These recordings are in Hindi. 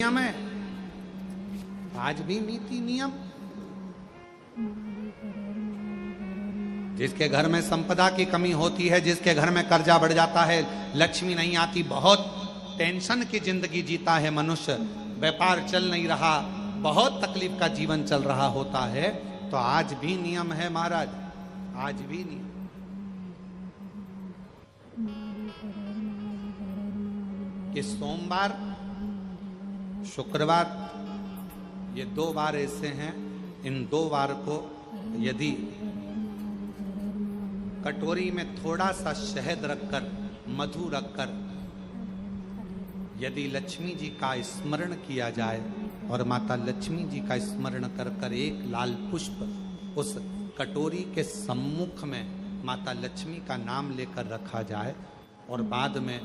नियम है, आज भी नीति नियम। जिसके घर में संपदा की कमी होती है, जिसके घर में कर्जा बढ़ जाता है, लक्ष्मी नहीं आती, बहुत टेंशन की जिंदगी जीता है मनुष्य, व्यापार चल नहीं रहा, बहुत तकलीफ का जीवन चल रहा होता है, तो आज भी नियम है महाराज, आज भी नियम। कि सोमवार शुक्रवार ये दो बार ऐसे हैं, इन दो बार को यदि कटोरी में थोड़ा सा शहद रखकर, मधु रखकर यदि लक्ष्मी जी का स्मरण किया जाए और माता लक्ष्मी जी का स्मरण कर कर एक लाल पुष्प उस कटोरी के सम्मुख में माता लक्ष्मी का नाम लेकर रखा जाए और बाद में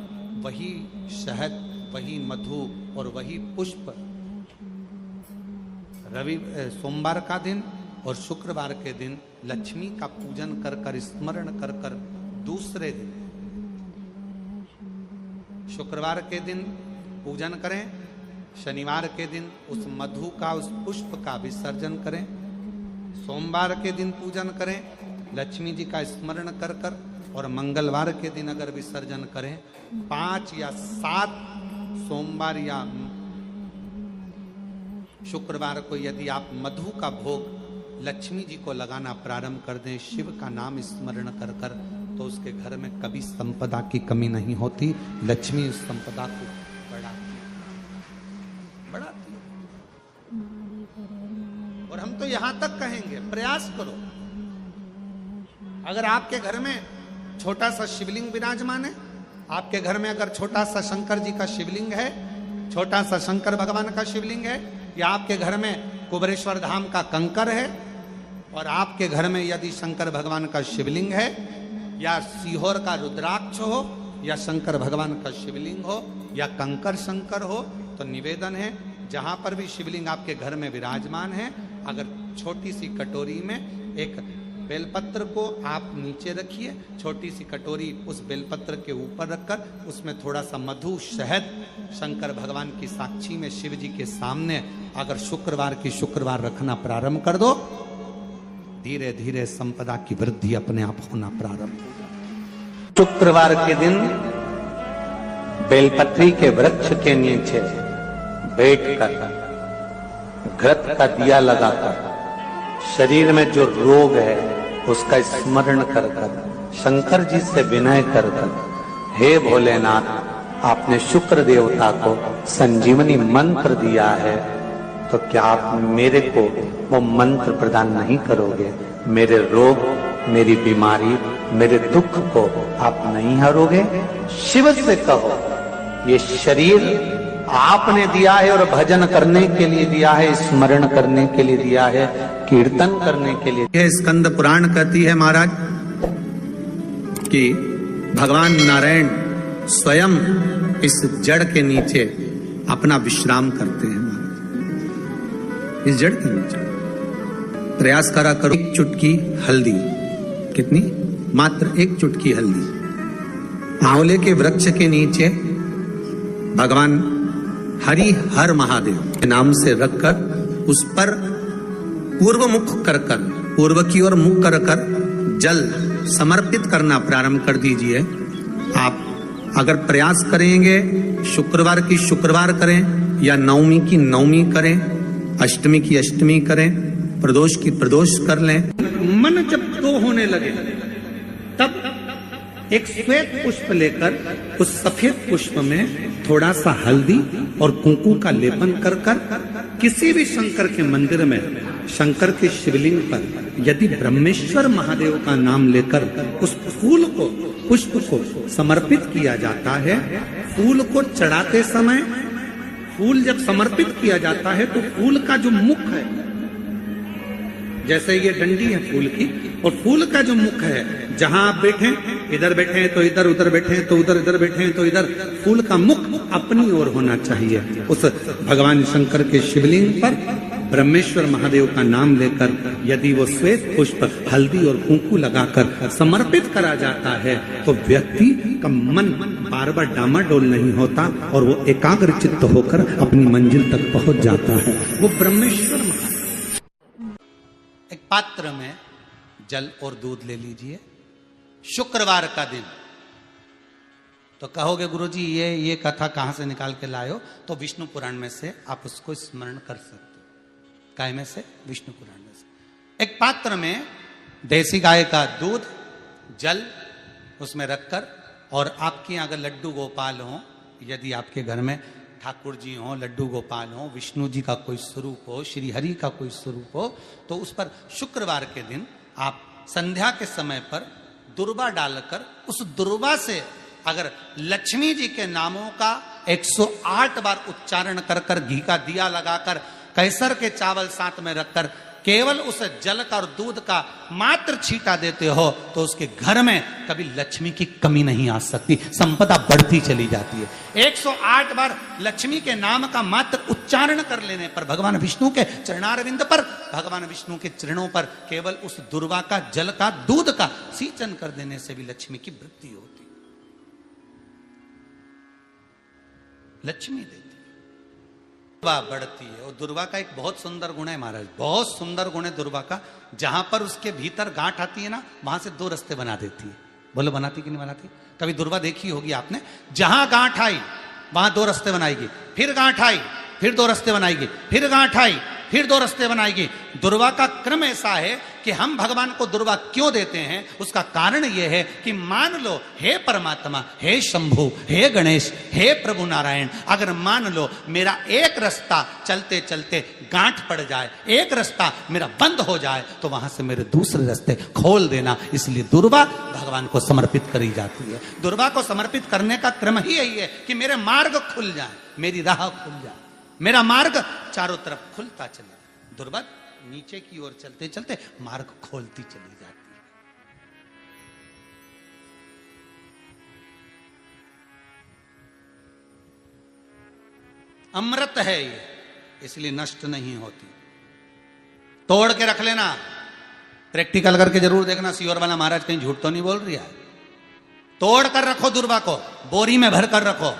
वही शहद, वही मधु और वही पुष्प सोमवार का दिन और शुक्रवार के दिन लक्ष्मी का पूजन कर कर, स्मरण कर कर, दूसरे दिन शुक्रवार के दिन पूजन करें, शनिवार के दिन उस मधु का, उस पुष्प का विसर्जन करें, सोमवार के दिन पूजन करें लक्ष्मी जी का स्मरण कर कर, और मंगलवार के दिन अगर विसर्जन करें, 5 या 7 सोमवार या शुक्रवार को यदि आप मधु का भोग लक्ष्मी जी को लगाना प्रारंभ कर दें, शिव का नाम स्मरण कर कर, तो उसके घर में कभी संपदा की कमी नहीं होती, लक्ष्मी उस संपदा को बढ़ाती। और हम तो यहां तक कहेंगे, प्रयास करो, अगर आपके घर में छोटा सा शिवलिंग विराजमान है, आपके घर में अगर छोटा सा शंकर जी का शिवलिंग है, छोटा सा शंकर भगवान का शिवलिंग है, या आपके घर में कुबेरेश्वर धाम का कंकर है, और आपके घर में यदि शंकर भगवान का शिवलिंग है, या सीहोर का रुद्राक्ष हो, या शंकर भगवान का शिवलिंग हो, या कंकर शंकर हो, तो निवेदन है जहां पर भी शिवलिंग आपके घर में विराजमान है, अगर छोटी सी कटोरी में एक बेलपत्र को आप नीचे रखिए, छोटी सी कटोरी उस बेलपत्र के ऊपर रखकर उसमें थोड़ा सा मधु, शहद, शंकर भगवान की साक्षी में शिव जी के सामने अगर शुक्रवार की शुक्रवार रखना प्रारंभ कर दो, धीरे धीरे संपदा की वृद्धि अपने आप होना प्रारंभ होगा। शुक्रवार के दिन बेलपत्री के वृक्ष के नीचे बैठकर घृत का दिया लगाकर शरीर में जो रोग है उसका स्मरण कर कर, शंकर जी से विनय कर कर, हे भोलेनाथ, आपने शुक्र देवता को संजीवनी मंत्र दिया है, तो क्या आप मेरे को वो मंत्र प्रदान नहीं करोगे? मेरे रोग, मेरी बीमारी, मेरे दुख को आप नहीं हरोगे? शिव से कहो, ये शरीर आपने दिया है और भजन करने के लिए दिया है, स्मरण करने के लिए दिया है, कीर्तन करने के लिए। यह स्कंद पुराण कहती है महाराज कि भगवान नारायण स्वयं इस जड़ के नीचे अपना विश्राम करते हैं महाराज, इस जड़ के नीचे। प्रयास करा करो, एक चुटकी हल्दी, कितनी? मात्र एक चुटकी हल्दी, आंवले के वृक्ष के नीचे भगवान हरि हर महादेव के नाम से रखकर उस पर पूर्व मुख कर कर, पूर्व की ओर मुख कर कर जल समर्पित करना प्रारंभ कर दीजिए। आप अगर प्रयास करेंगे, शुक्रवार की शुक्रवार करें, या नवमी की नवमी करें, अष्टमी की अष्टमी करें, प्रदोष की प्रदोष कर लें। मन जब दो होने लगे तब एक श्वेत पुष्प लेकर उस सफेद पुष्प में थोड़ा सा हल्दी और कुंकू का लेपन कर कर किसी भी शंकर के मंदिर में, शंकर के शिवलिंग पर यदि ब्रह्मेश्वर महादेव का नाम लेकर उस फूल को, पुष्प को समर्पित किया जाता है, फूल को चढ़ाते समय, फूल जब समर्पित किया जाता है तो फूल का जो मुख है, जैसे ये डंडी है फूल की, और फूल का जो मुख है, जहां आप बैठे, इधर बैठे हैं तो इधर, उधर बैठे हैं तो उधर, इधर बैठे हैं तो इधर, फूल का मुख अपनी ओर होना चाहिए। उस भगवान शंकर के शिवलिंग पर ब्रह्मेश्वर महादेव का नाम लेकर यदि वो श्वेत पुष्प हल्दी और कुंकू लगाकर समर्पित करा जाता है तो व्यक्ति का मन बार बार डामाडोल नहीं होता और वो एकाग्र चित्त होकर अपनी मंजिल तक पहुंच जाता है। वो ब्रह्मेश्वर महादेव। एक पात्र में जल और दूध ले लीजिए, शुक्रवार का दिन। तो कहोगे गुरुजी ये कथा कहां से निकाल के लाए हो? तो विष्णु पुराण में से आप उसको स्मरण कर सकते हो। काय में से? विष्णु पुराण में से। एक पात्र में देसी गाय का दूध, जल उसमें रखकर, और आपके अगर लड्डू गोपाल हो, यदि आपके घर में ठाकुर जी हो, लड्डू गोपाल हो, विष्णु जी का कोई स्वरूप हो, श्री हरि का कोई स्वरूप हो, तो उस पर शुक्रवार के दिन आप संध्या के समय पर दुर्वा डालकर उस दुर्वा से अगर लक्ष्मी जी के नामों का 108 बार उच्चारण कर कर, घी का दिया लगाकर, कैसर के चावल साथ में रखकर केवल उस जल का और दूध का मात्र छींटा देते हो तो उसके घर में कभी लक्ष्मी की कमी नहीं आ सकती, संपदा बढ़ती चली जाती है। 108 बार लक्ष्मी के नाम का मात्र उच्चारण कर लेने पर, भगवान विष्णु के चरणारविंद पर, भगवान विष्णु के चरणों पर केवल उस दुर्वा का, जल का, दूध का सिंचन कर देने से भी लक्ष्मी की वृद्धि होती, लक्ष्मी देती, दुर्वा बढ़ती है। और दुर्वा का एक बहुत सुंदर गुण है महाराज, बहुत सुंदर गुण है दुर्वा का। जहां पर उसके भीतर गांठ आती है ना, वहां से 2 रास्ते बना देती है। बोलो बनाती कि नहीं बनाती? कभी दुर्वा देखी होगी आपने। जहां गांठ आई वहां 2 रास्ते बनाएगी, फिर गांठ आई फिर 2 रास्ते बनाएगी, फिर गांठ आई फिर 2 रास्ते बनाएगी। दुर्वा का क्रम ऐसा है कि हम भगवान को दुर्वा क्यों देते हैं, उसका कारण यह है कि मान लो हे परमात्मा, हे शंभु, हे गणेश, हे प्रभु नारायण, अगर मान लो मेरा एक रास्ता चलते चलते गांठ पड़ जाए, एक रास्ता मेरा बंद हो जाए, तो वहां से मेरे दूसरे रास्ते खोल देना। इसलिए दुर्वा भगवान को समर्पित करी जाती है। दुर्वा को समर्पित करने का क्रम ही यही है कि मेरे मार्ग खुल जाए, मेरी राह खुल जाए, मेरा मार्ग चारों तरफ खुलता चले। दुर्वा नीचे की ओर चलते चलते मार्ग खोलती चली जाती है। अमृत है ये, इसलिए नष्ट नहीं होती। तोड़ के रख लेना, प्रैक्टिकल करके जरूर देखना, सीवर वाला महाराज कहीं झूठ तो नहीं बोल रही है। तोड़ कर रखो दुर्वा को, बोरी में भर कर रखो।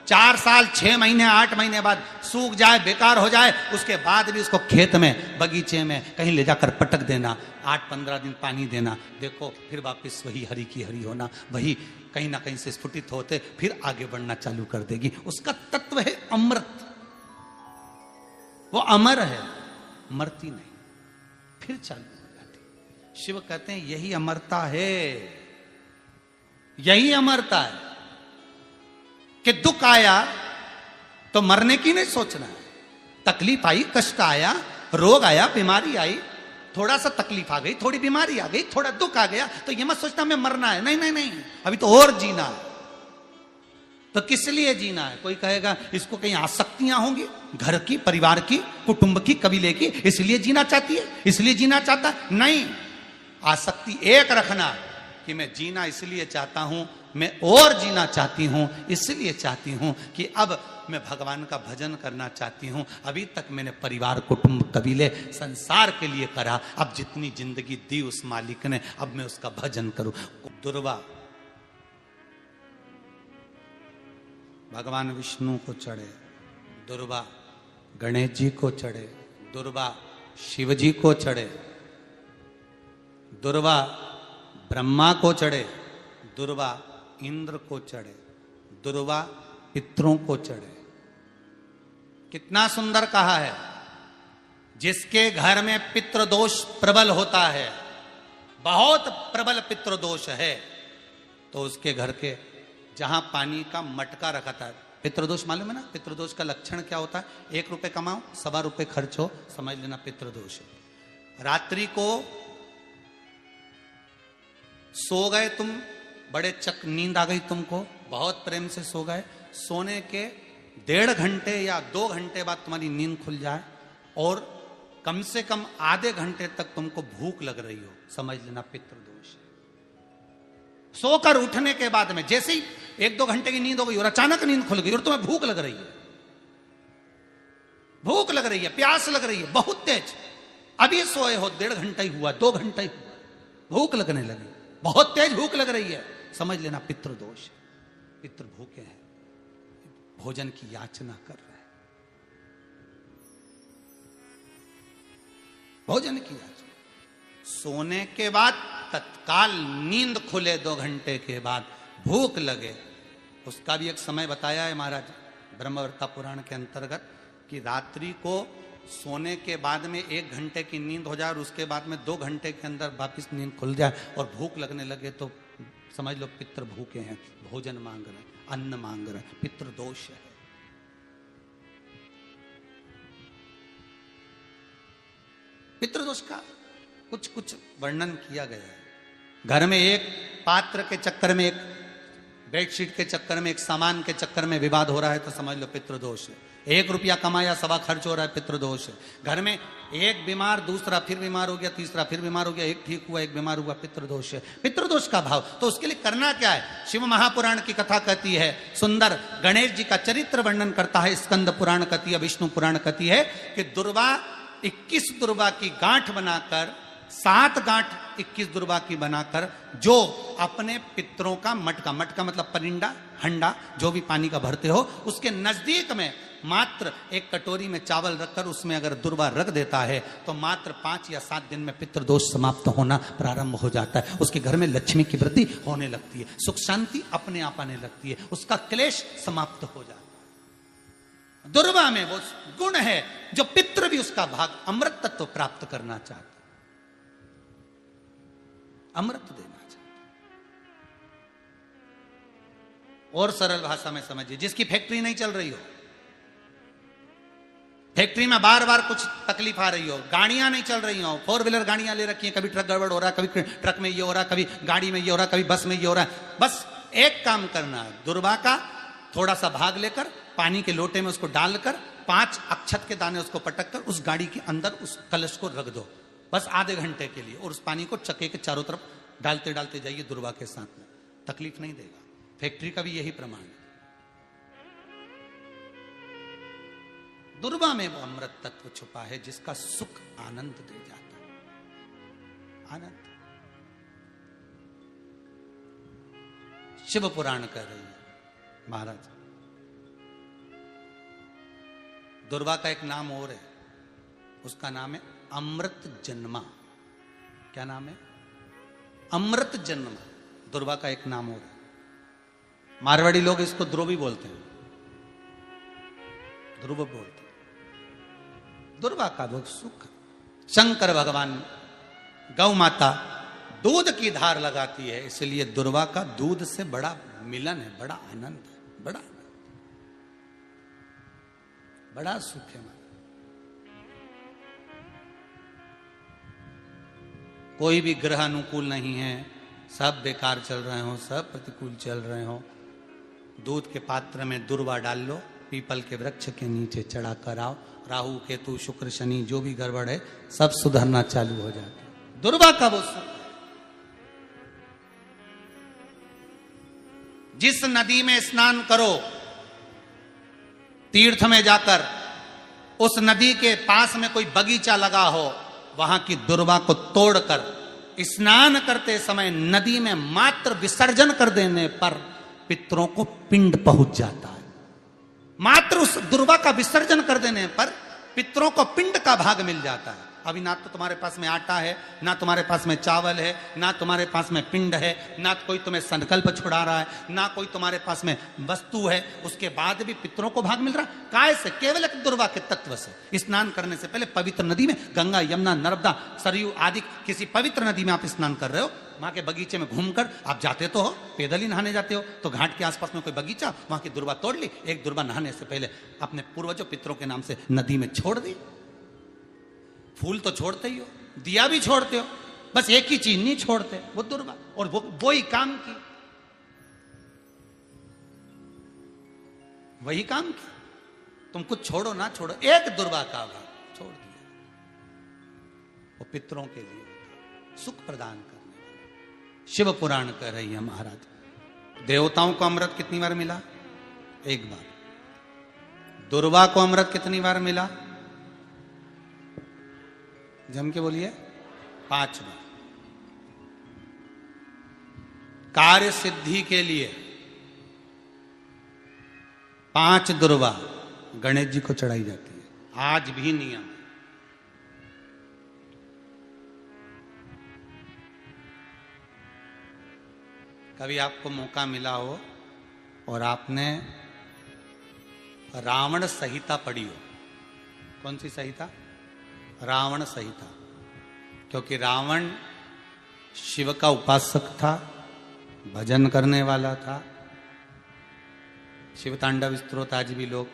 4 साल, 6 महीने, 8 महीने बाद सूख जाए, बेकार हो जाए, उसके बाद भी उसको खेत में, बगीचे में कहीं ले जाकर पटक देना, 8-15 दिन पानी देना, देखो फिर वापस वही हरी की हरी होना, वही कहीं ना कहीं से स्फुटित होते फिर आगे बढ़ना चालू कर देगी। उसका तत्व है अमृत, वो अमर है, मरती नहीं, फिर चालू हो जाती। शिव कहते हैं यही अमरता है, यही अमरता है कि दुख आया तो मरने की नहीं सोचना है। तकलीफ आई, कष्ट आया, रोग आया, बीमारी आई, थोड़ा सा तकलीफ आ गई, थोड़ी बीमारी आ गई, थोड़ा दुख आ गया, तो ये मत सोचना मैं मरना है। नहीं नहीं नहीं, अभी तो और जीना है। तो किस लिए जीना है? कोई कहेगा इसको कहीं आसक्तियां होंगी, घर की, परिवार की, कुटुंब की, कबीले की, इसलिए जीना चाहती है, इसलिए जीना चाहता। नहीं, आसक्ति एक रखना कि मैं जीना इसलिए चाहता हूं, मैं और जीना चाहती हूं, इसलिए चाहती हूं कि अब मैं भगवान का भजन करना चाहती हूं। अभी तक मैंने परिवार, कुटुंब, कबीले, संसार के लिए करा, अब जितनी जिंदगी दी उस मालिक ने, अब मैं उसका भजन करूं। दुर्वा भगवान विष्णु को चढ़े, दुर्वा गणेश जी को चढ़े, दुर्वा शिव जी को चढ़े, दुर्वा ब्रह्मा को चढ़े, दुर्वा इंद्र को चढ़े, दुर्वा पितरों को चढ़े। कितना सुंदर कहा है। जिसके घर में पितृदोष प्रबल होता है, बहुत प्रबल पितृदोष है, तो उसके घर के जहां पानी का मटका रखा था, पितृदोष मालूम है ना? पितृदोष का लक्षण क्या होता है? 1 रुपए कमाओ, 1.25 रुपए खर्च हो, समझ लेना पितृदोष है। रात्रि को सो गए तुम, बड़े चक नींद आ गई तुमको, बहुत प्रेम से सो गए, सोने के 1.5 घंटे या 2 घंटे बाद तुम्हारी नींद खुल जाए और कम से कम आधे घंटे तक तुमको भूख लग रही हो, समझ लेना पितृदोष है। सोकर उठने के बाद में जैसे ही 1-2 घंटे की नींद हो गई और अचानक नींद खुल गई और तुम्हें भूख लग रही है, भूख लग रही है, प्यास लग रही है बहुत तेज, अभी सोए हो, 1.5 घंटा ही हुआ, 2 घंटा ही हुआ, भूख लगने लगी, बहुत तेज भूख लग रही है, समझ लेना पितृदोष। पितृ भूखे हैं, भोजन की याचना कर रहे हैं, भोजन की याचना। सोने के बाद तत्काल नींद खुले 2 घंटे के बाद, भूख लगे, उसका भी एक समय बताया है महाराज ब्रह्मवर्ता पुराण के अंतर्गत कि रात्रि को सोने के बाद में 1 घंटे की नींद हो जाए और उसके बाद में 2 घंटे के अंदर वापिस नींद खुल जाए और भूख लगने लगे तो समझ लो पितृ भूखे हैं, भोजन मांग रहे हैं, अन्न मांग रहे हैं, पितृदोष है। पितृदोष का कुछ कुछ वर्णन किया गया है। घर में एक पात्र के चक्कर में, एक बेडशीट के चक्कर में, एक सामान के चक्कर में विवाद हो रहा है तो समझ लो पितृदोष है। 1 रुपया कमाया, 1.25 खर्च हो रहा है, पितृदोष है। घर में एक बीमार, दूसरा फिर बीमार हो गया, तीसरा फिर बीमार हो गया, एक ठीक हुआ, एक बीमार हुआ, पितृदोष है। पितृदोष का भाव, तो उसके लिए करना क्या है? शिव महापुराण की कथा कहती है सुंदर, गणेश जी का चरित्र वर्णन करता है स्कंद पुराण कहती है, विष्णु पुराण कहती है कि दुर्वा 21 दुर्वा की गांठ बनाकर, 7 गांठ 21 दुर्वा की बनाकर, जो अपने पितरों का मटका, मटका मतलब परिंदा, हंडा, जो भी पानी का भरते हो, उसके नजदीक में मात्र एक कटोरी में चावल रखकर उसमें अगर दुर्वा रख देता है तो मात्र 5 या 7 दिन में पितृदोष समाप्त होना प्रारंभ हो जाता है। उसके घर में लक्ष्मी की वृद्धि होने लगती है, सुख शांति अपने आप आने लगती है, उसका क्लेश समाप्त हो जाता है। दुर्वा में वो गुण है जो पितृ भी उसका भाग अमृत तत्व प्राप्त करना चाहता, अमृत देना चाहता। और सरल भाषा में समझिए, जिसकी फैक्ट्री नहीं चल रही हो, फैक्ट्री में बार बार कुछ तकलीफ आ रही हो, गाड़ियां नहीं चल रही हो, 4 व्हीलर गाड़ियां ले रखी हैं, कभी ट्रक गड़बड़ हो रहा है, कभी ट्रक में ये हो रहा है, कभी गाड़ी में ये हो रहा है, कभी बस में ये हो रहा है, बस एक काम करना है, दुर्वा का थोड़ा सा भाग लेकर पानी के लोटे में उसको डालकर 5 अक्षत के दाने उसको पटक कर उस गाड़ी के अंदर उस कलश को रख दो, बस आधे घंटे के लिए, और उस पानी को चक्के के चारों तरफ डालते डालते जाइए दुर्वा के साथ में, तकलीफ नहीं देगा। फैक्ट्री का भी यही प्रमाण है। दुर्वा में वो अमृत तत्व छुपा है जिसका सुख आनंद दे जाता है, आनंद। शिव पुराण कह रही है महाराज, दुर्वा का एक नाम और है, उसका नाम है अमृत जन्मा। क्या नाम है? अमृत जन्मा, दुर्वा का एक नाम और है। मारवाड़ी लोग इसको ध्रुवी बोलते हैं, ध्रुव बोलते हैं। दुर्वा का वो सुख, शंकर भगवान गौ माता दूध की धार लगाती है, इसलिए दुर्वा का दूध से बड़ा मिलन है, बड़ा आनंद है, बड़ा सुख है। कोई भी ग्रह अनुकूल नहीं है, सब बेकार चल रहे हो, सब प्रतिकूल चल रहे हो, दूध के पात्र में दुर्वा डाल लो, पीपल के वृक्ष के नीचे चढ़ा कर आओ, राहु केतु शुक्र शनि जो भी गड़बड़ है सब सुधरना चालू हो जाता है। दुर्वा का वो सुख। जिस नदी में स्नान करो, तीर्थ में जाकर उस नदी के पास में कोई बगीचा लगा हो, वहां की दुर्वा को तोड़कर स्नान करते समय नदी में मात्र विसर्जन कर देने पर पितरों को पिंड पहुंच जाता है। मात्र उस दुर्वा का विसर्जन कर देने पर पितरों को पिंड का भाग मिल जाता है। अभी ना तो तुम्हारे पास में आटा है, ना तुम्हारे पास में चावल है, ना तुम्हारे पास में पिंड है, ना कोई तुम्हें संकल्प छुड़ा रहा है, ना कोई तुम्हारे पास में वस्तु है, उसके बाद भी पितरों को भाग मिल रहा है। काय से? केवल एक दुर्वा के तत्व से। स्नान करने से पहले पवित्र नदी में, गंगा यमुना नर्मदा सरयू आदि किसी पवित्र नदी में आप स्नान कर रहे हो, वहां के बगीचे में घूमकर आप जाते तो हो, पैदल ही नहाने जाते हो, तो घाट के आसपास में कोई बगीचा, वहां की दुर्वा तोड़ ली, एक दुर्वा नहाने से पहले अपने पूर्वजों पितरों के नाम से नदी में छोड़ दी। फूल तो छोड़ते ही हो, दिया भी छोड़ते हो, बस एक ही चीज नहीं छोड़ते, वो दुर्वा, और वो ही काम की, वही काम की। तुम कुछ छोड़ो ना छोड़ो, एक दुर्वा का भाग छोड़ दिया, वो पितरों के लिए सुख प्रदान करने वाला। शिव पुराण कह रही है महाराज, देवताओं को अमृत कितनी बार मिला? एक बार। दुर्वा को अमृत कितनी बार मिला? जम के बोलिए, 5 बार। कार्य सिद्धि के लिए 5 दुर्वा गणेश जी को चढ़ाई जाती है, आज भी नियम। कभी आपको मौका मिला हो और आपने रावण संहिता पढ़ी हो, कौन सी संहिता? रावण संहिता। क्योंकि रावण शिव का उपासक था, भजन करने वाला था। शिव तांडव स्तोत्र आज भी लोग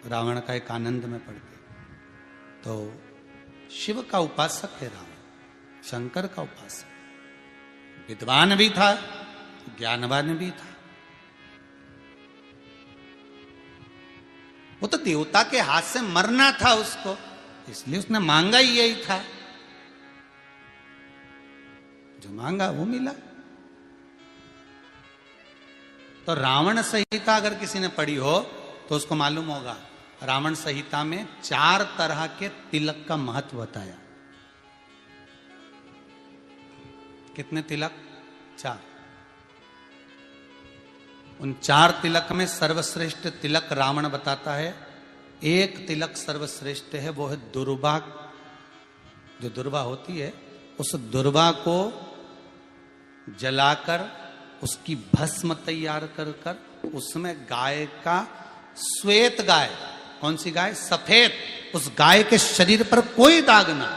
रावण का एक आनंद में पढ़ते। तो शिव का उपासक है रावण, शंकर का उपासक। विद्वान भी था, ज्ञानवान भी था। वो तो देवता के हाथ से मरना था उसको, इसलिए उसने मांगा ही यही था। जो मांगा वो मिला। तो रावण संहिता अगर किसी ने पढ़ी हो तो उसको मालूम होगा, रावण संहिता में 4 तरह के तिलक का महत्व बताया। कितने तिलक? 4। उन 4 तिलक में सर्वश्रेष्ठ तिलक रावण बताता है। एक तिलक सर्वश्रेष्ठ है, वो है दुर्वा। जो दुर्वा होती है, उस दुर्वा को जलाकर उसकी भस्म तैयार कर कर उसमें गाय का, श्वेत गाय, कौन सी गाय? सफेद। उस गाय के शरीर पर कोई दाग ना,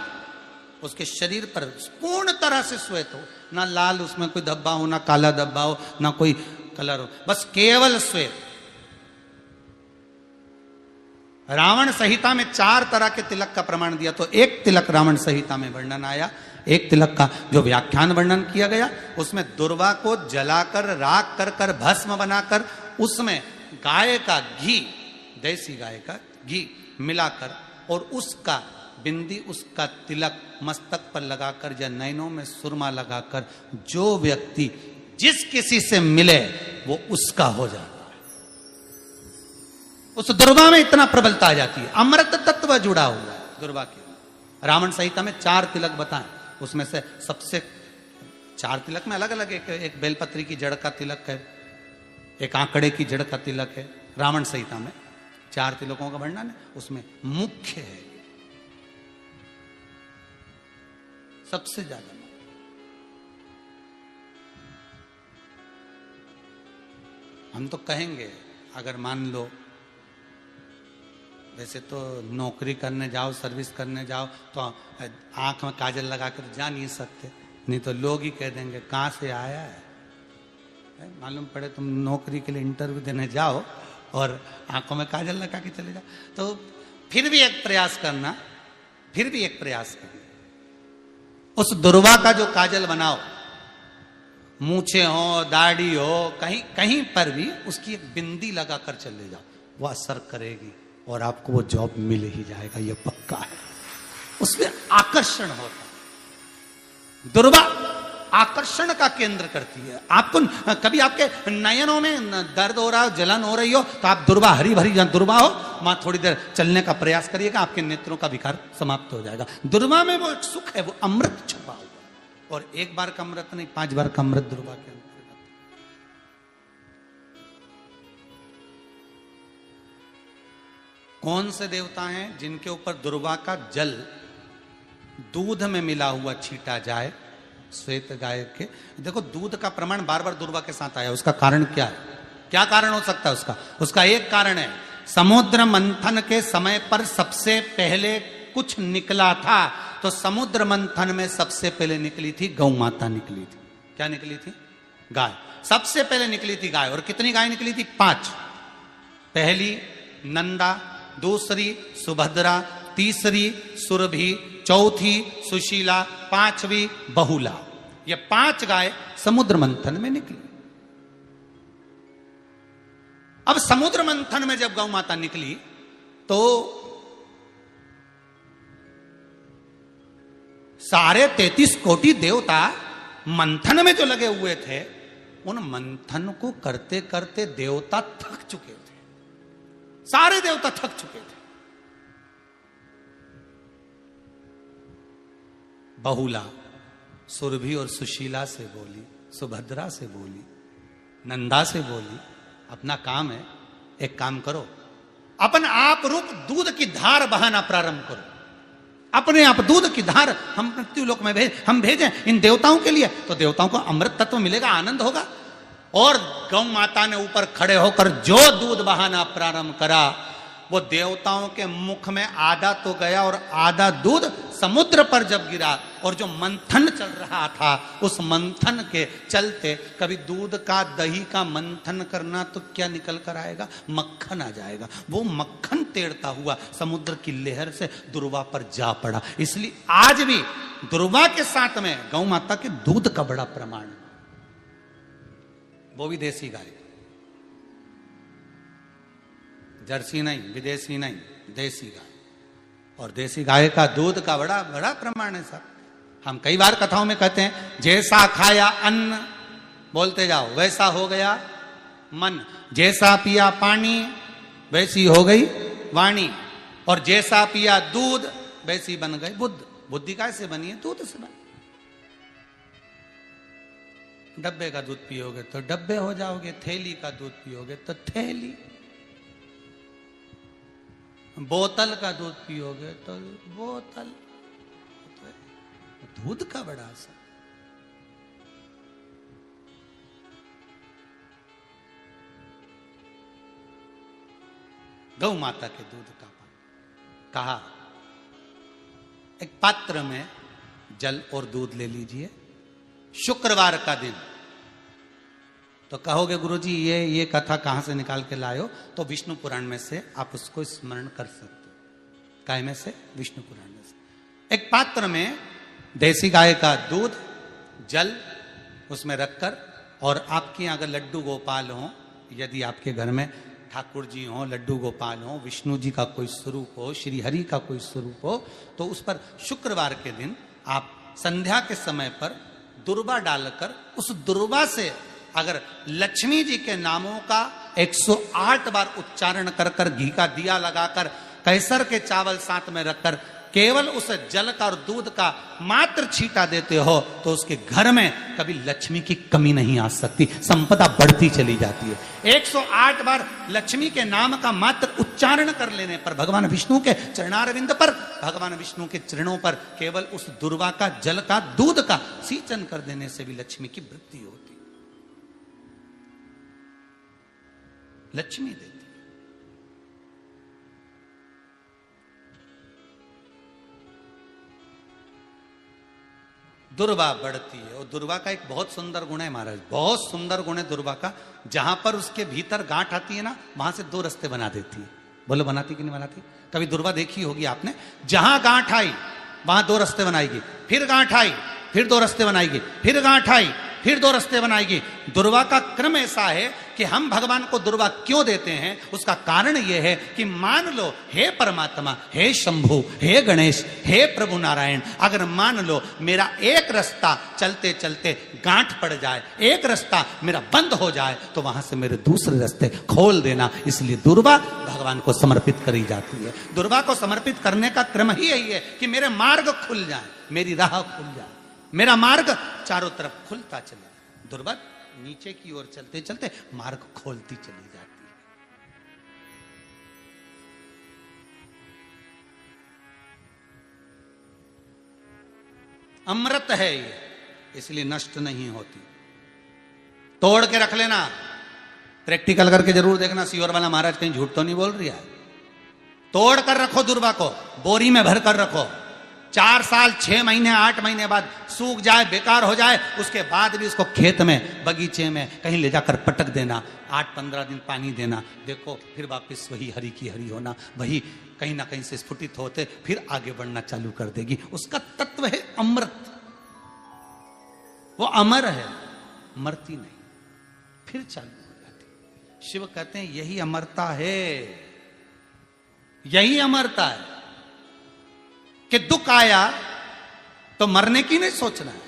उसके शरीर पर पूर्ण तरह से श्वेत हो, ना लाल उसमें कोई धब्बा हो, ना काला धब्बा हो, ना कोई कलर हो, बस केवल श्वेत। रावण संहिता में 4 तरह के तिलक का प्रमाण दिया। तो एक तिलक रावण संहिता में वर्णन आया, एक तिलक का जो व्याख्यान वर्णन किया गया, उसमें दुर्वा को जलाकर राख कर कर भस्म बनाकर उसमें गाय का घी, देसी गाय का घी मिलाकर और उसका बिंदी, उसका तिलक मस्तक पर लगाकर या नैनों में सुरमा लगाकर जो व्यक्ति जिस किसी से मिले वो उसका हो जाता है। उस दुर्वा में इतना प्रबलता आ जाती है, अमृत तत्व जुड़ा हुआ है दुर्वा के। रावण संहिता में 4 तिलक बताएं, उसमें से सबसे 4 तिलक में अलग अलग, एक बेलपत्री की जड़ का तिलक है, एक आंकड़े की जड़ का तिलक है। रावण संहिता में 4 तिलकों का वर्णन है, उसमें मुख्य है सबसे ज्यादा। हम तो कहेंगे, अगर मान लो वैसे तो नौकरी करने जाओ, सर्विस करने जाओ तो आंख में काजल लगा कर जा नहीं सकते, नहीं तो लोग ही कह देंगे कहाँ से आया है। मालूम पड़े तुम नौकरी के लिए इंटरव्यू देने जाओ और आंखों में काजल लगा के चले जाओ, तो फिर भी एक प्रयास करना, फिर भी एक प्रयास करना, उस दुर्वा का जो काजल बनाओ, मूछे हो, दाढ़ी हो, कहीं कहीं पर भी उसकी एक बिंदी लगाकर चले जाओ, वह असर करेगी और आपको वो जॉब मिल ही जाएगा, ये पक्का है। उसमें आकर्षण होता है। दुर्वा आकर्षण का केंद्र करती है। आपको कभी आपके नयनों में दर्द हो रहा हो, जलन हो रही हो, तो आप दुर्वा, हरी भरी जहां दुर्वा हो वहां थोड़ी देर चलने का प्रयास करिएगा, आपके नेत्रों का विकार समाप्त हो जाएगा। दुर्वा में वो एक सुख है, वो अमृत छुपा हुआ, और एक बार का अमृत नहीं, 5 बार का अमृत दुर्वा के अंदर। कौन से देवता हैं जिनके ऊपर दुर्वा का जल दूध में मिला हुआ छीटा जाए? श्वेत गाय के। देखो दूध का प्रमाण बार बार दुर्वा के साथ आया, उसका कारण क्या है? क्या कारण हो सकता है उसका? उसका एक कारण है, समुद्र मंथन के समय पर सबसे पहले कुछ निकला था, तो समुद्र मंथन में सबसे पहले निकली थी गौ माता निकली थी। क्या निकली थी? गाय। सबसे पहले निकली थी गाय। और कितनी गाय निकली थी? 5। पहली नंदा, दूसरी सुभद्रा, तीसरी सुरभि, चौथी सुशीला, 5वीं बहुला। ये 5 गाय समुद्र मंथन में निकली। अब समुद्र मंथन में जब गौ माता निकली तो सारे 33 कोटि देवता मंथन में जो लगे हुए थे, उन मंथन को करते करते देवता थक चुके थे। सारे देवता थक चुके थे। बहुला सुरभि और सुशीला से बोली, सुभद्रा से बोली, नंदा से बोली, अपना काम है, एक काम करो, अपन आप रूप दूध की धार बहाना प्रारंभ करो, अपने आप दूध की धार हम मृत्युलोक में हम भेजें इन देवताओं के लिए, तो देवताओं को अमृत तत्व मिलेगा, आनंद होगा। और गौ माता ने ऊपर खड़े होकर जो दूध बहाना प्रारंभ करा, वो देवताओं के मुख में आधा तो गया और आधा दूध समुद्र पर जब गिरा, और जो मंथन चल रहा था उस मंथन के चलते, कभी दूध का दही का मंथन करना तो क्या निकल कर आएगा, मक्खन आ जाएगा। वो मक्खन तेरता हुआ समुद्र की लहर से दुर्वा पर जा पड़ा। इसलिए आज भी दुर्वा के साथ में गौ माता के दूध का बड़ा प्रमाण है, वो भी देसी गाय, जर्सी नहीं, विदेशी नहीं, देसी गाय। और देसी गाय का दूध का बड़ा बड़ा प्रमाण है साहब। हम कई बार कथाओं में कहते हैं, जैसा खाया अन्न, बोलते जाओ, वैसा हो गया मन, जैसा पिया पानी वैसी हो गई वाणी, और जैसा पिया दूध वैसी बन गई बुद्ध। बुद्धि कैसे बनी है? दूध से बनी। डब्बे का दूध पियोगे तो डब्बे हो जाओगे, थैली का दूध पियोगे तो थैली, बोतल का दूध पियोगे तो बोतल। दूध का बड़ा असर। गौ माता के दूध का पान। कहा एक पात्र में जल और दूध ले लीजिए, शुक्रवार का दिन। तो कहोगे गुरुजी ये कथा कहां से निकाल के लाए हो? तो विष्णु पुराण में से आप उसको स्मरण कर सकते हो। काय में से? विष्णु पुराण में से। एक पात्र में देसी गाय का दूध, जल उसमें रखकर, और आपके यहाँ अगर लड्डू गोपाल हो, यदि आपके घर में ठाकुर जी हो, लड्डू गोपाल हो, विष्णु जी का कोई स्वरूप हो, श्री हरि का कोई स्वरूप हो, तो उस पर शुक्रवार के दिन आप संध्या के समय पर दुर्वा डालकर, उस दुर्वा से अगर लक्ष्मी जी के नामों का 108 बार उच्चारण कर कर, घी का दिया लगाकर, कैसर के चावल साथ में रखकर, केवल उस जल का और दूध का मात्र छींटा देते हो, तो उसके घर में कभी लक्ष्मी की कमी नहीं आ सकती, संपदा बढ़ती चली जाती है। 108 बार लक्ष्मी के नाम का मात्र उच्चारण कर लेने पर, भगवान विष्णु के चरणारविंद पर, भगवान विष्णु के चरणों पर केवल उस दुर्वा का, जल का, दूध का सींचन कर देने से भी लक्ष्मी की वृद्धि होती, लक्ष्मी देती। दुर्वा बढ़ती है, और दुर्वा का एक बहुत सुंदर गुण है महाराज, बहुत सुंदर गुण है दुर्वा का। जहां पर उसके भीतर गांठ आती है ना, वहां से 2 रास्ते बना देती है। बोलो बनाती कि नहीं बनाती? कभी दुर्वा देखी होगी आपने। जहां गांठ आई वहां 2 रास्ते बनाएगी, फिर गांठ आई फिर 2 रास्ते बनाएगी, फिर गांठ आई फिर 2 रास्ते बनाएगी। दुर्वा का क्रम ऐसा है कि हम भगवान को दुर्वा क्यों देते हैं? उसका कारण यह है कि मान लो, हे परमात्मा, हे शंभु, हे गणेश, हे प्रभु नारायण, अगर मान लो मेरा एक रास्ता चलते चलते गांठ पड़ जाए, एक रास्ता मेरा बंद हो जाए, तो वहां से मेरे दूसरे रास्ते खोल देना। इसलिए दुर्वा भगवान को समर्पित करी जाती है। दुर्वा को समर्पित करने का क्रम ही यही है कि मेरे मार्ग खुल जाए, मेरी राह खुल जाए, मेरा मार्ग चारों तरफ खुलता चले। दुर्वा नीचे की ओर चलते चलते मार्ग खोलती चली जाती है। अमृत है ये, इसलिए नष्ट नहीं होती। तोड़ के रख लेना, प्रैक्टिकल करके जरूर देखना, सीवर वाला महाराज कहीं झूठ तो नहीं बोल रही है। तोड़ कर रखो दुर्वा को, बोरी में भर कर रखो। 4 साल, 6 महीने, 8 महीने बाद सूख जाए, बेकार हो जाए, उसके बाद भी उसको खेत में, बगीचे में कहीं ले जाकर पटक देना, 8-15 दिन पानी देना, देखो फिर वापस वही हरी की हरी होना, वही कहीं ना कहीं से स्फुटित होते फिर आगे बढ़ना चालू कर देगी। उसका तत्व है अमृत, वो अमर है, मरती नहीं, फिर चालू हो जाती। शिव कहते हैं यही अमरता है, यही अमरता है कि दुख आया तो मरने की नहीं सोचना है।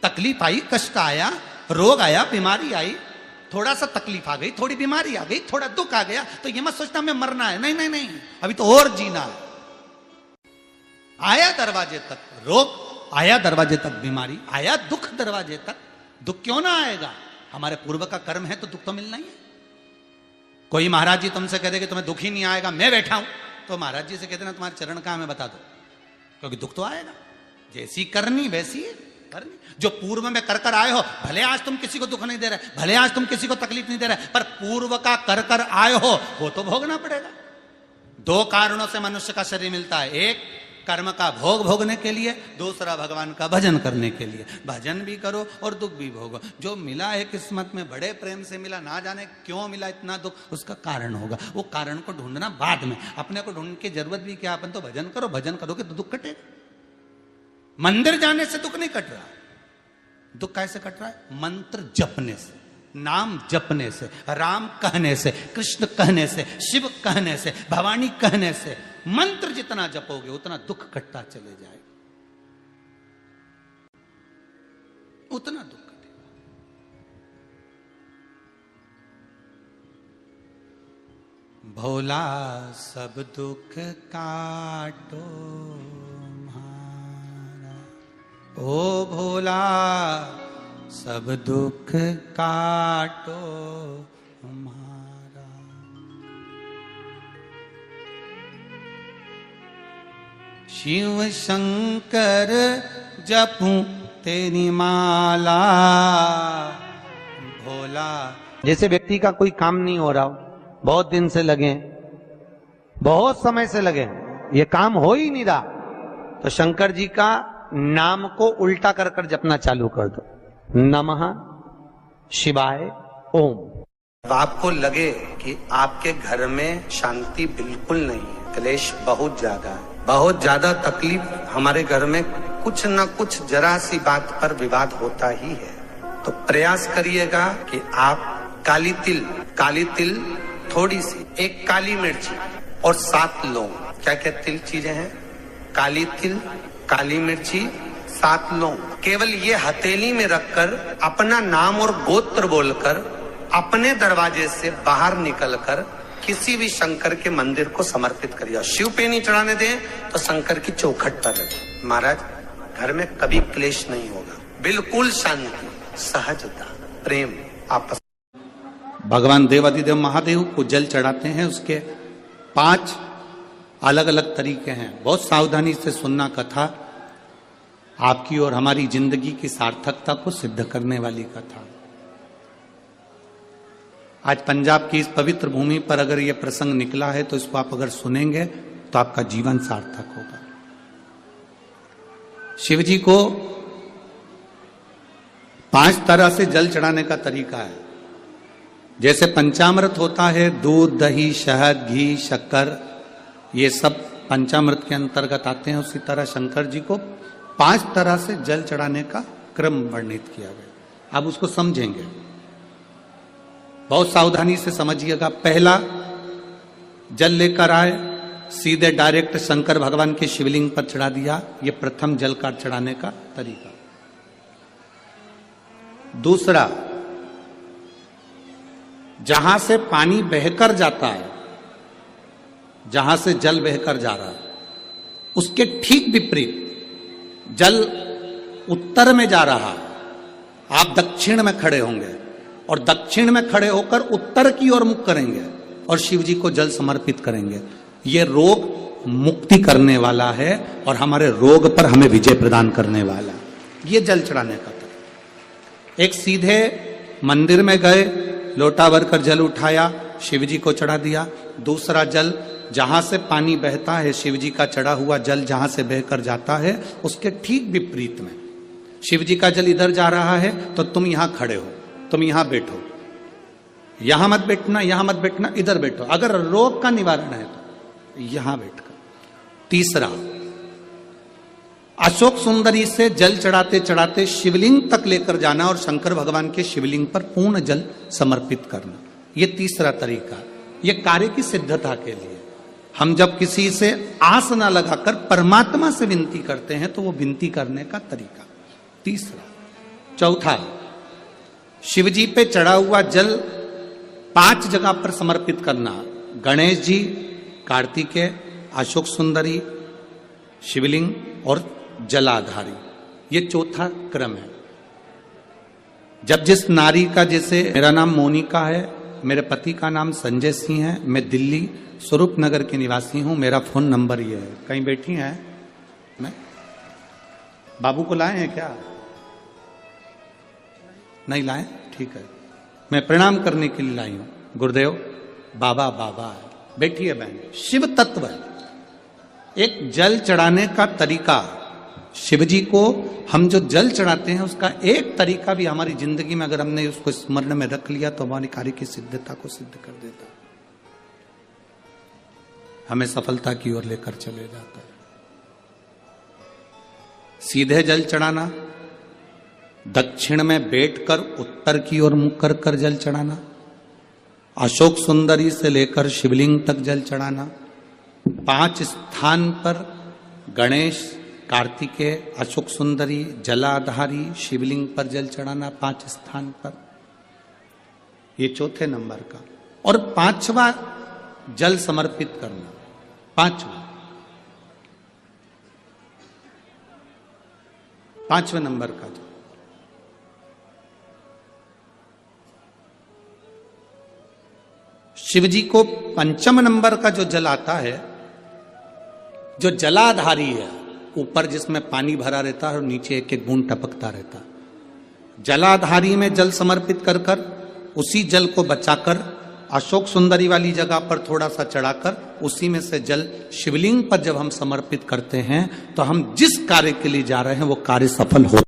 तकलीफ आई, कष्ट आया, रोग आया, बीमारी आई, थोड़ा सा तकलीफ आ गई, थोड़ी बीमारी आ गई, थोड़ा दुख आ गया, तो ये मत सोचना मैं मरना है। नहीं नहीं नहीं, अभी तो और जीना है। आया दरवाजे तक रोग, आया दरवाजे तक बीमारी, आया दुख दरवाजे तक, दुख क्यों ना आएगा? हमारे पूर्व का कर्म है तो दुख तो मिलना ही है। कोई महाराज जी तुमसे कह दे कि तुम्हें दुख ही नहीं आएगा, मैं बैठा हूं, तो महाराज जी से कहते ना तुम्हारे चरण कहां हमें बता दो, क्योंकि दुख तो आएगा। जैसी करनी वैसी है करनी। जो पूर्व में कर कर आए हो, भले आज तुम किसी को दुख नहीं दे रहे, भले आज तुम किसी को तकलीफ नहीं दे रहे, पर पूर्व का कर कर आए हो वो तो भोगना पड़ेगा। दो कारणों से मनुष्य का शरीर मिलता है, एक कर्म का भोग भोगने के लिए, दूसरा भगवान का भजन करने के लिए। भजन भी करो और दुख भी भोगो। जो मिला है किस्मत में, बड़े प्रेम से मिला, ना जाने क्यों मिला इतना दुख, उसका कारण होगा। वो कारण को ढूंढना बाद में, अपने को ढूंढने की जरूरत भी क्या, अपन तो भजन करो, भजन करोगे तो दुख कटेगा। मंदिर जाने से दुख नहीं कट रहा, दुख कैसे कट रहा है? मंत्र जपने से, नाम जपने से, राम कहने से, कृष्ण कहने से, शिव कहने से, भवानी कहने से। मंत्र जितना जपोगे उतना दुख कटता चले जाएगा, उतना दुख कटेगा। भोला सब दुख काटो म्हारा, ओ भोला सब दुख काटो म्हारा। शिव शंकर जपूं तेरी माला, भोला। जैसे व्यक्ति का कोई काम नहीं हो रहा हो, बहुत दिन से लगे, बहुत समय से लगे, ये काम हो ही नहीं रहा, तो शंकर जी का नाम को उल्टा कर कर जपना चालू कर दो, नमः शिवाय ओम। आपको लगे कि आपके घर में शांति बिल्कुल नहीं है, क्लेश बहुत ज्यादा है, बहुत ज्यादा तकलीफ, हमारे घर में कुछ न कुछ जरा सी बात पर विवाद होता ही है, तो प्रयास करिएगा कि आप काली तिल थोड़ी सी, एक काली मिर्ची और 7 लौंग, क्या क्या तिल चीजें हैं, काली तिल, काली मिर्ची, 7 लौंग, केवल ये हथेली में रखकर अपना नाम और गोत्र बोलकर अपने दरवाजे से बाहर निकलकर किसी भी शंकर के मंदिर को समर्पित करिए। शिव पे नहीं चढ़ाने दें तो शंकर की चौखट पर रखें। महाराज, घर में कभी क्लेश नहीं होगा, बिल्कुल शांति, सहजता, प्रेम आपस। भगवान देवाधिदेव महादेव को जल चढ़ाते हैं, उसके 5 अलग अलग तरीके हैं। बहुत सावधानी से सुनना कथा, आपकी और हमारी जिंदगी की सार्थकता को सिद्ध करने वाली कथा। आज पंजाब की इस पवित्र भूमि पर अगर यह प्रसंग निकला है तो इसको आप अगर सुनेंगे तो आपका जीवन सार्थक होगा। शिव जी को 5 तरह से जल चढ़ाने का तरीका है। जैसे पंचामृत होता है, दूध, दही, शहद, घी, शक्कर, ये सब पंचामृत के अंतर्गत आते हैं, उसी तरह शंकर जी को 5 तरह से जल चढ़ाने का क्रम वर्णित किया गया। अब उसको समझेंगे, बहुत सावधानी से समझिएगा। पहला, जल लेकर आए, सीधे डायरेक्ट शंकर भगवान के शिवलिंग पर चढ़ा दिया, ये प्रथम जल का चढ़ाने का तरीका। दूसरा, जहां से पानी बहकर जाता है, जहां से जल बहकर जा रहा है, उसके ठीक विपरीत जल उत्तर में जा रहा है, आप दक्षिण में खड़े होंगे और दक्षिण में खड़े होकर उत्तर की ओर मुख करेंगे और शिव जी को जल समर्पित करेंगे। ये रोग मुक्ति करने वाला है और हमारे रोग पर हमें विजय प्रदान करने वाला है। ये जल चढ़ाने का तरीका। एक, सीधे मंदिर में गए, लोटा भर कर जल उठाया, शिव जी को चढ़ा दिया। दूसरा जल, जहां से पानी बहता है, शिव जी का चढ़ा हुआ जल जहां से बहकर जाता है, उसके ठीक विपरीत में शिव जी का जल इधर जा रहा है तो तुम यहां खड़े हो, तुम यहां बैठो, यहां मत बैठना, यहां मत बैठना, इधर बैठो। अगर रोग का निवारण है तो यहां बैठकर। तीसरा, अशोक सुंदरी से जल चढ़ाते चढ़ाते शिवलिंग तक लेकर जाना और शंकर भगवान के शिवलिंग पर पूर्ण जल समर्पित करना। यह तीसरा तरीका, यह कार्य की सिद्धता के लिए। हम जब किसी से आस न लगाकर परमात्मा से विनती करते हैं तो वो विनती करने का तरीका तीसरा। चौथा, शिवजी पे चढ़ा हुआ जल 5 जगह पर समर्पित करना। गणेश जी, कार्तिकेय, अशोक सुंदरी, शिवलिंग और जलाधारी, ये चौथा क्रम है। जब जिस नारी का, जैसे मेरा नाम मोनिका है, मेरे पति का नाम संजय सिंह है, मैं दिल्ली स्वरूप नगर के निवासी हूं, मेरा फोन नंबर ये है। कहीं बैठी हैं? मैं बाबू को लाए हैं क्या? नहीं लाए? ठीक है, मैं प्रणाम करने के लिए लाई हूं। गुरुदेव बाबा बाबा है, बैठी है बहन। शिव तत्व है, एक जल चढ़ाने का तरीका। शिव जी को हम जो जल चढ़ाते हैं उसका एक तरीका भी हमारी जिंदगी में अगर हमने उसको स्मरण में रख लिया तो हमारी कार्य की सिद्धता को सिद्ध कर देता है, हमें सफलता की ओर लेकर चले जाता है। सीधे जल चढ़ाना, दक्षिण में बैठकर उत्तर की ओर मुख कर कर जल चढ़ाना, अशोक सुंदरी से लेकर शिवलिंग तक जल चढ़ाना, 5 स्थान पर गणेश, कार्तिकेय, अशोक सुंदरी, जलाधारी, शिवलिंग पर जल चढ़ाना 5 स्थान पर, ये चौथे नंबर का। और 5वां जल समर्पित करना, 5वें नंबर का जल। शिव जी को 5 नंबर का जो जल आता है, जो जलाधारी है, ऊपर जिसमें पानी भरा रहता है और नीचे एक एक बूंद टपकता रहता है, जलाधारी में जल समर्पित कर कर उसी जल को बचाकर अशोक सुंदरी वाली जगह पर थोड़ा सा चढ़ाकर उसी में से जल शिवलिंग पर जब हम समर्पित करते हैं तो हम जिस कार्य के लिए जा रहे हैं वो कार्य सफल हो।